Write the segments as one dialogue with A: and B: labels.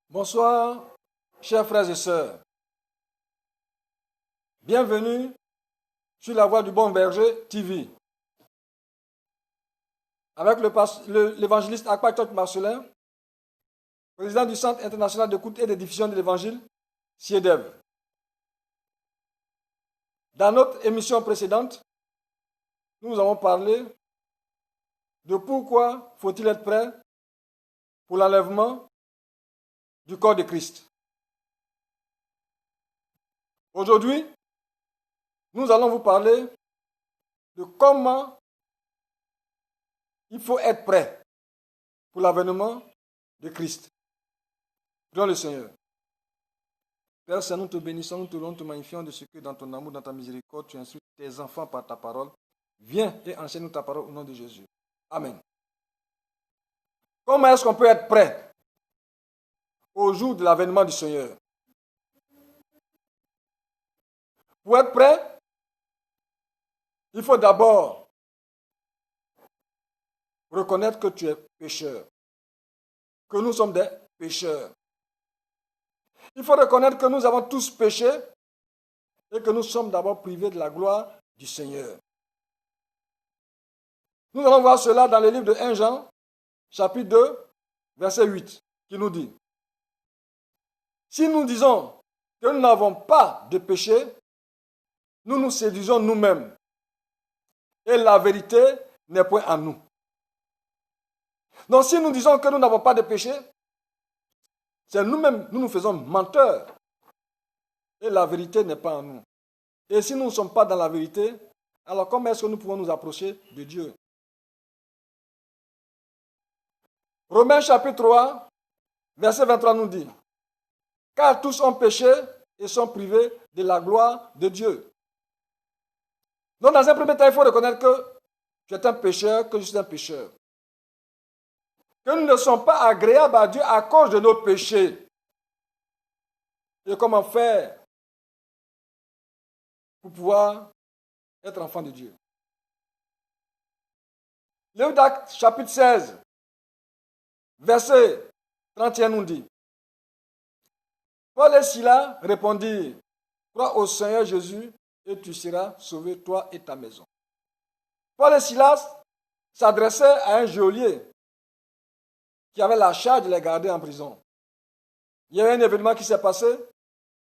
A: Bonsoir, chers frères et sœurs. Bienvenue sur la Voix du Bon Berger TV. Avec l'évangéliste Akpachok Marcelin, président du Centre international d'écoute et de diffusion de l'évangile, CIEDEV. Dans notre émission précédente, nous avons parlé de pourquoi faut-il être prêt pour l'enlèvement du corps de Christ. Aujourd'hui, nous allons vous parler de comment il faut être prêt pour l'avènement de Christ. Prions le Seigneur. Père Saint, nous te bénissons, nous te louons, nous te magnifions de ce que dans ton amour, dans ta miséricorde, tu instruis tes enfants par ta parole. Viens et enseigne-nous ta parole au nom de Jésus. Amen. Comment est-ce qu'on peut être prêt au jour de l'avènement du Seigneur? Pour être prêt, il faut d'abord reconnaître que tu es pécheur, que nous sommes des pécheurs. Il faut reconnaître que nous avons tous péché et que nous sommes d'abord privés de la gloire du Seigneur. Nous allons voir cela dans le livre de 1 Jean, chapitre 2, verset 8, qui nous dit: si nous disons que nous n'avons pas de péché, nous nous séduisons nous-mêmes et la vérité n'est point en nous. Donc si nous disons que nous n'avons pas de péché, c'est nous-mêmes, nous nous faisons menteurs et la vérité n'est pas en nous. Et si nous ne sommes pas dans la vérité, alors comment est-ce que nous pouvons nous approcher de Dieu? Romains chapitre 3, verset 23 nous dit: car tous ont péché et sont privés de la gloire de Dieu. Donc dans un premier temps, il faut reconnaître que tu es un pécheur, que je suis un pécheur. Que nous ne sommes pas agréables à Dieu à cause de nos péchés. Et comment faire pour pouvoir être enfant de Dieu? Le livre d'Actes, chapitre 16, verset 31 nous dit: Paul et Silas répondirent: crois au Seigneur Jésus et tu seras sauvé, toi et ta maison. Paul et Silas s'adressaient à un geôlier qui avait la charge de les garder en prison. Il y a eu un événement qui s'est passé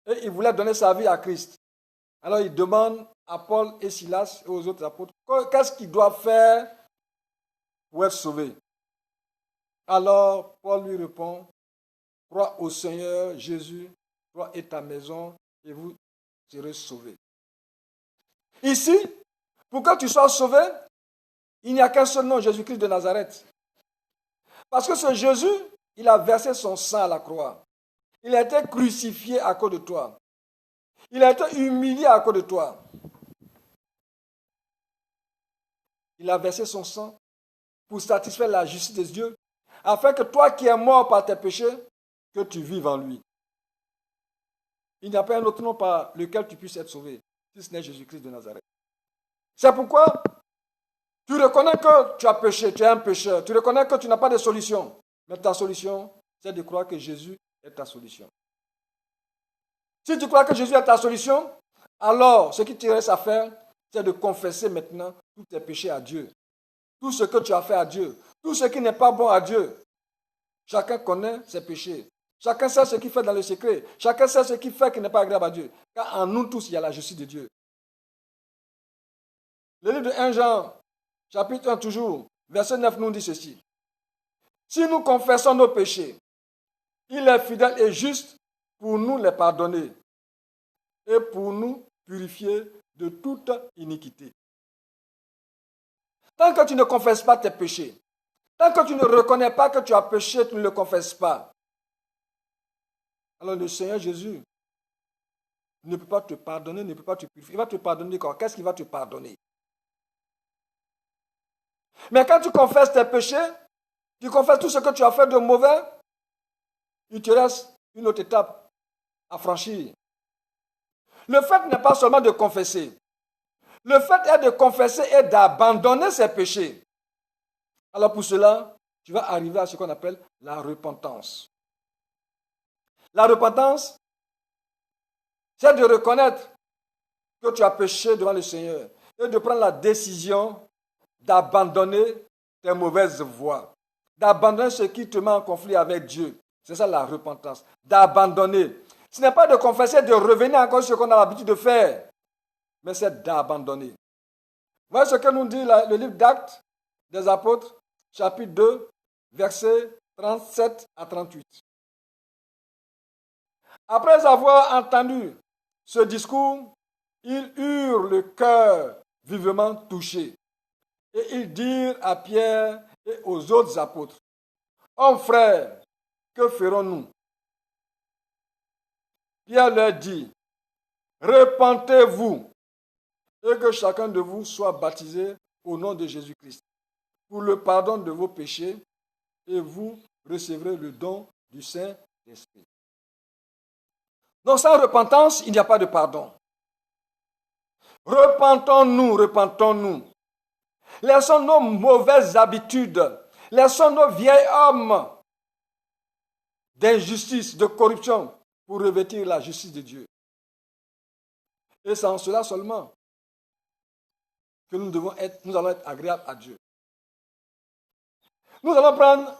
A: et il voulait donner sa vie à Christ. Alors il demande à Paul et Silas et aux autres apôtres qu'est-ce qu'ils doivent faire pour être sauvés. Alors Paul lui répond: crois au Seigneur Jésus, toi et ta maison, et vous serez sauvés. Ici, pour que tu sois sauvé, il n'y a qu'un seul nom, Jésus-Christ de Nazareth. Parce que ce Jésus, il a versé son sang à la croix. Il a été crucifié à cause de toi. Il a été humilié à cause de toi. Il a versé son sang pour satisfaire la justice de Dieu, afin que toi qui es mort par tes péchés, que tu vives en lui. Il n'y a pas un autre nom par lequel tu puisses être sauvé, si ce n'est Jésus-Christ de Nazareth. C'est pourquoi tu reconnais que tu as péché, tu es un pécheur. Tu reconnais que tu n'as pas de solution. Mais ta solution, c'est de croire que Jésus est ta solution. Si tu crois que Jésus est ta solution, alors ce qui te reste à faire, c'est de confesser maintenant tous tes péchés à Dieu. Tout ce que tu as fait à Dieu. Tout ce qui n'est pas bon à Dieu. Chacun connaît ses péchés. Chacun sait ce qu'il fait dans le secret. Chacun sait ce qu'il fait qui n'est pas agréable à Dieu. Car en nous tous, il y a la justice de Dieu. Le livre de 1 Jean, chapitre 1 toujours, verset 9 nous dit ceci: si nous confessons nos péchés, il est fidèle et juste pour nous les pardonner et pour nous purifier de toute iniquité. Tant que tu ne confesses pas tes péchés, tant que tu ne reconnais pas que tu as péché, tu ne le confesses pas. Alors le Seigneur Jésus ne peut pas te pardonner, ne peut pas te purifier. Il va te pardonner quoi? Qu'est-ce qu'il va te pardonner? Mais quand tu confesses tes péchés, tu confesses tout ce que tu as fait de mauvais, il te reste une autre étape à franchir. Le fait n'est pas seulement de confesser. Le fait est de confesser et d'abandonner ses péchés. Alors pour cela, tu vas arriver à ce qu'on appelle la repentance. La repentance, c'est de reconnaître que tu as péché devant le Seigneur et de prendre la décision d'abandonner tes mauvaises voies, d'abandonner ce qui te met en conflit avec Dieu. C'est ça la repentance, d'abandonner. Ce n'est pas de confesser, de revenir encore sur ce qu'on a l'habitude de faire, mais c'est d'abandonner. Voyez ce que nous dit le livre d'Actes des Apôtres, chapitre 2, versets 37 à 38. Après avoir entendu ce discours, ils eurent le cœur vivement touché. Et ils dirent à Pierre et aux autres apôtres, « Hommes frères, que ferons-nous » Pierre leur dit, « Repentez-vous et que chacun de vous soit baptisé au nom de Jésus-Christ pour le pardon de vos péchés et vous recevrez le don du Saint-Esprit. » Donc sans repentance, il n'y a pas de pardon. Repentons-nous, repentons-nous. Laissons nos mauvaises habitudes, laissons nos vieils hommes d'injustice, de corruption, pour revêtir la justice de Dieu. Et c'est en cela seulement que nous allons être agréables à Dieu. Nous allons prendre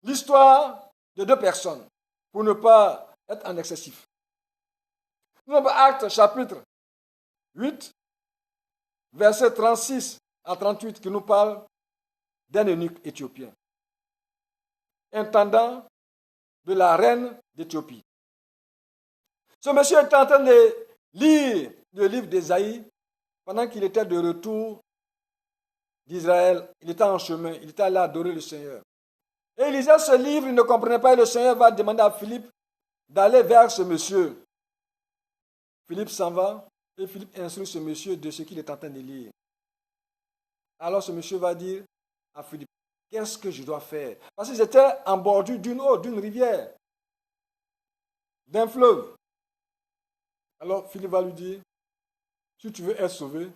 A: l'histoire de deux personnes pour ne pas être en excessif. Nous avons Actes chapitre 8, versets 36 à 38 qui nous parle d'un eunuque éthiopien, intendant de la reine d'Éthiopie. Ce monsieur était en train de lire le livre d'Ésaïe pendant qu'il était de retour d'Israël. Il était en chemin, il était allé adorer le Seigneur. Et il lisait ce livre, il ne comprenait pas et le Seigneur va demander à Philippe d'aller vers ce monsieur. Philippe s'en va et Philippe instruit ce monsieur de ce qu'il est en train de lire. Alors ce monsieur va dire à Philippe, qu'est-ce que je dois faire? Parce qu'ils étaient en bordure d'une eau, d'une rivière, d'un fleuve. Alors Philippe va lui dire, si tu veux être sauvé,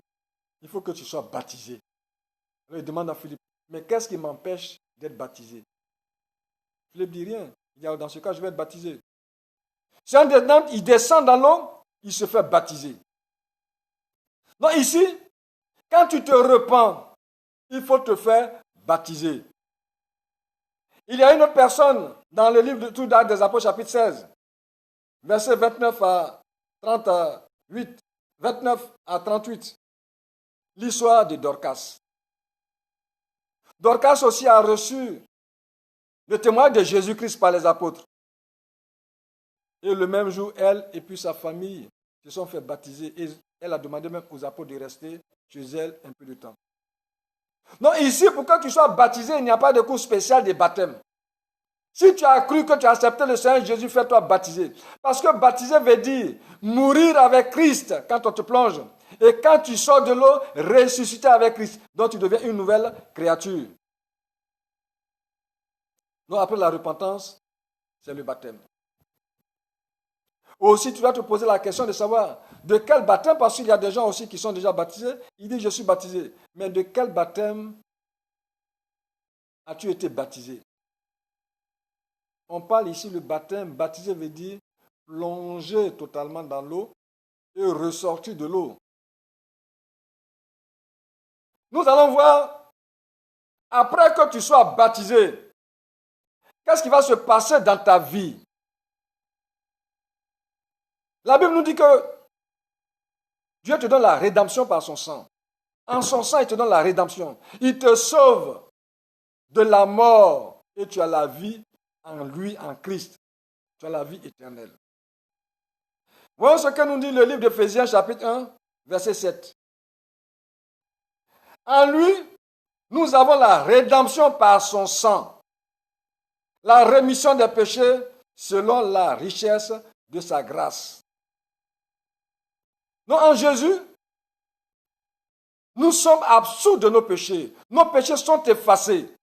A: il faut que tu sois baptisé. Alors il demande à Philippe, mais qu'est-ce qui m'empêche d'être baptisé? Philippe dit rien. Il dit, dans ce cas, je vais être baptisé. Si il descend dans l'eau, il se fait baptiser. Donc ici, quand tu te repens, il faut te faire baptiser. Il y a une autre personne dans le livre de tout d'Actes des Apôtres, chapitre 16, versets 29 à 38, 29 à 38, l'histoire de Dorcas. Dorcas aussi a reçu le témoignage de Jésus-Christ par les apôtres. Et le même jour, elle et puis sa famille se sont fait baptiser. Et elle a demandé même aux apôtres de rester chez elle un peu de temps. Donc ici, pour que tu sois baptisé, il n'y a pas de cours spécial de baptême. Si tu as cru que tu as accepté le Seigneur Jésus, fais-toi baptiser. Parce que baptiser veut dire mourir avec Christ quand on te plonge. Et quand tu sors de l'eau, ressusciter avec Christ. Donc tu deviens une nouvelle créature. Donc après la repentance, c'est le baptême. Aussi, tu dois te poser la question de savoir de quel baptême, parce qu'il y a des gens aussi qui sont déjà baptisés. Ils disent, je suis baptisé. Mais de quel baptême as-tu été baptisé? On parle ici le baptême. Baptisé veut dire plonger totalement dans l'eau et ressortir de l'eau. Nous allons voir, après que tu sois baptisé, qu'est-ce qui va se passer dans ta vie? La Bible nous dit que Dieu te donne la rédemption par son sang. En son sang, il te donne la rédemption. Il te sauve de la mort et tu as la vie en lui, en Christ. Tu as la vie éternelle. Voyons ce que nous dit le livre d'Éphésiens, chapitre 1, verset 7. En lui, nous avons la rédemption par son sang, la rémission des péchés selon la richesse de sa grâce. Donc en Jésus, nous sommes absous de nos péchés. Nos péchés sont effacés.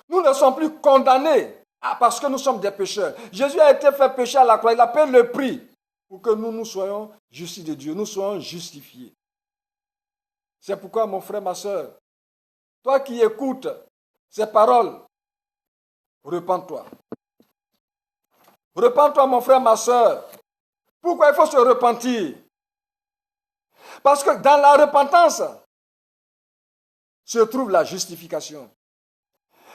A: Nous ne sommes plus condamnés parce que nous sommes des pécheurs. Jésus a été fait péché à la croix. Il a payé le prix pour que nous soyons justice de Dieu. Nous soyons justifiés. C'est pourquoi, mon frère, ma soeur, toi qui écoutes ces paroles, repens-toi. Repends-toi, mon frère, ma soeur. Pourquoi il faut se repentir? Parce que dans la repentance se trouve la justification.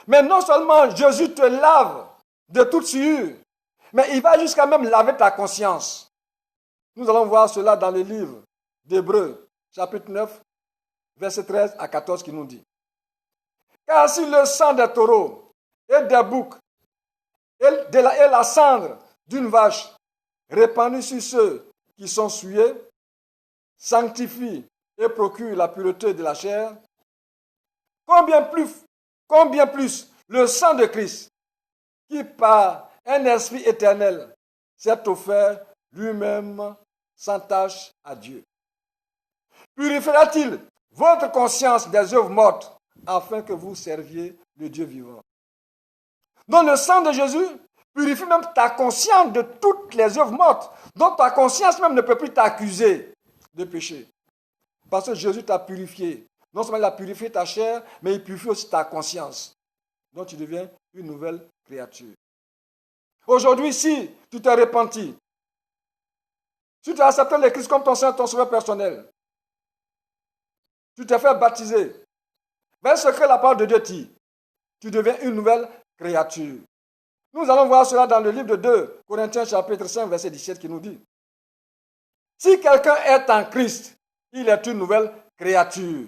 A: Mais non seulement Jésus te lave de toute souillure, mais il va jusqu'à même laver ta conscience. Nous allons voir cela dans le livre d'Hébreux, chapitre 9, verset 13 à 14, qui nous dit: Car si le sang des taureaux et des boucs et la cendre d'une vache répandue sur ceux qui sont souillés sanctifie et procure la pureté de la chair, combien plus le sang de Christ, qui par un esprit éternel s'est offert lui-même sans tache à Dieu, purifiera-t-il votre conscience des œuvres mortes afin que vous serviez le Dieu vivant? Donc le sang de Jésus purifie même ta conscience de toutes les œuvres mortes. Donc ta conscience même ne peut plus t'accuser de péché. Parce que Jésus t'a purifié. Non seulement il a purifié ta chair, mais il purifie aussi ta conscience. Donc tu deviens une nouvelle créature. Aujourd'hui, si tu t'es repenti, si tu as accepté le Christ comme ton Seigneur, ton sauveur personnel, tu t'es fait baptiser, ben ce que la parole de Dieu dit, tu deviens une nouvelle créature. Nous allons voir cela dans le livre de 2 Corinthiens chapitre 5 verset 17 qui nous dit: Si quelqu'un est en Christ, il est une nouvelle créature.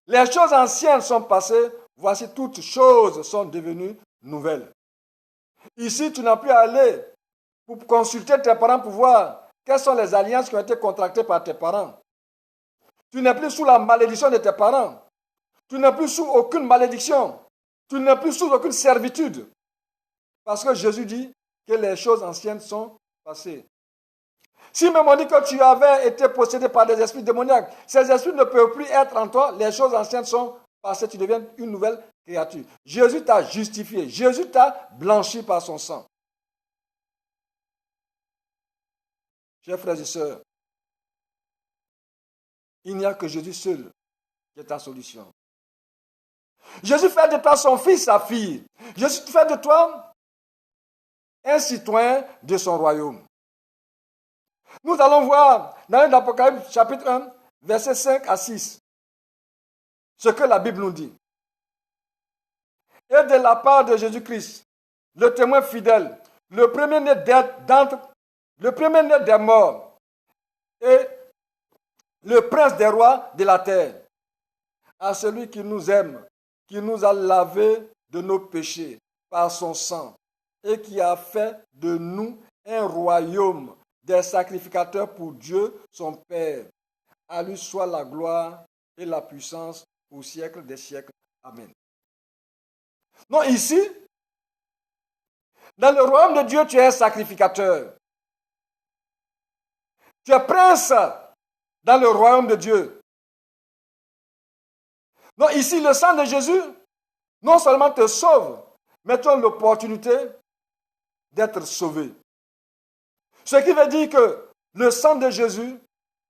A: Les choses anciennes sont passées, voici toutes choses sont devenues nouvelles. Ici, tu n'as plus à aller pour consulter tes parents pour voir quelles sont les alliances qui ont été contractées par tes parents. Tu n'es plus sous la malédiction de tes parents. Tu n'es plus sous aucune malédiction. Tu n'es plus sous aucune servitude. Parce que Jésus dit que les choses anciennes sont passées. Si même on dit que tu avais été possédé par des esprits démoniaques, ces esprits ne peuvent plus être en toi, les choses anciennes sont passées, tu deviens une nouvelle créature. Jésus t'a justifié, Jésus t'a blanchi par son sang. Chers frères et sœurs, il n'y a que Jésus seul qui est ta solution. Jésus fait de toi son fils, sa fille. Jésus fait de toi un citoyen de son royaume. Nous allons voir dans l'Apocalypse chapitre 1, versets 5 à 6, ce que la Bible nous dit. Et de la part de Jésus-Christ, le témoin fidèle, le premier-né des morts et le prince des rois de la terre, à celui qui nous aime, qui nous a lavés de nos péchés par son sang et qui a fait de nous un royaume des sacrificateurs pour Dieu, son Père. À lui soit la gloire et la puissance au siècle des siècles. Amen. Donc ici, dans le royaume de Dieu, tu es un sacrificateur. Tu es prince dans le royaume de Dieu. Donc ici, le sang de Jésus, non seulement te sauve, mais tu as l'opportunité d'être sauvé. Ce qui veut dire que le sang de Jésus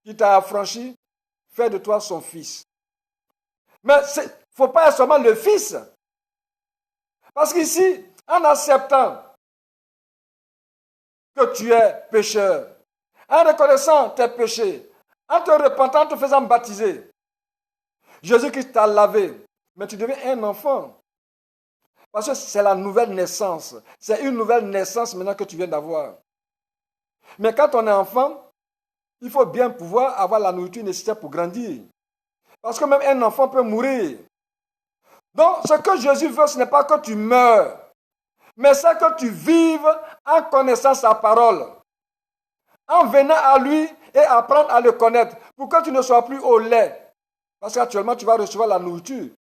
A: qui t'a affranchi fait de toi son fils. Mais il ne faut pas être seulement le fils. Parce qu'ici, en acceptant que tu es pécheur, en reconnaissant tes péchés, en te repentant, en te faisant baptiser, Jésus-Christ t'a lavé, mais tu deviens un enfant. Parce que c'est la nouvelle naissance. C'est une nouvelle naissance maintenant que tu viens d'avoir. Mais quand on est enfant, il faut bien pouvoir avoir la nourriture nécessaire pour grandir. Parce que même un enfant peut mourir. Donc, ce que Jésus veut, ce n'est pas que tu meurs, mais c'est que tu vives en connaissant sa parole. En venant à lui et apprendre à le connaître, pour que tu ne sois plus au lait. Parce qu'actuellement, tu vas recevoir la nourriture,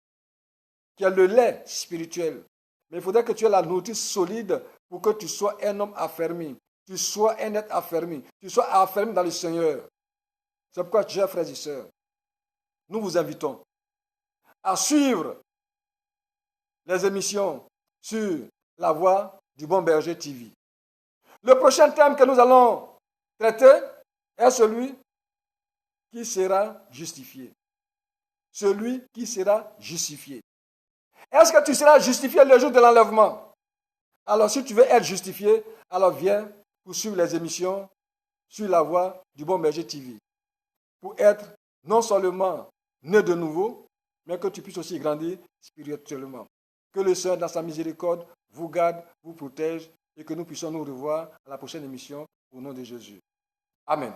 A: qui est le lait spirituel. Mais il faudrait que tu aies la nourriture solide pour que tu sois un homme affermi. Tu sois un être affermi. Tu sois affermi dans le Seigneur. C'est pourquoi, chers frères et sœurs, nous vous invitons à suivre les émissions sur la voie du Bon Berger TV. Le prochain thème que nous allons traiter est celui qui sera justifié. Celui qui sera justifié. Est-ce que tu seras justifié le jour de l'enlèvement? Alors si tu veux être justifié, alors viens pour suivre les émissions sur la voie du Bon Berger TV. Pour être non seulement né de nouveau, mais que tu puisses aussi grandir spirituellement. Que le Seigneur, dans sa miséricorde, vous garde, vous protège et que nous puissions nous revoir à la prochaine émission au nom de Jésus. Amen.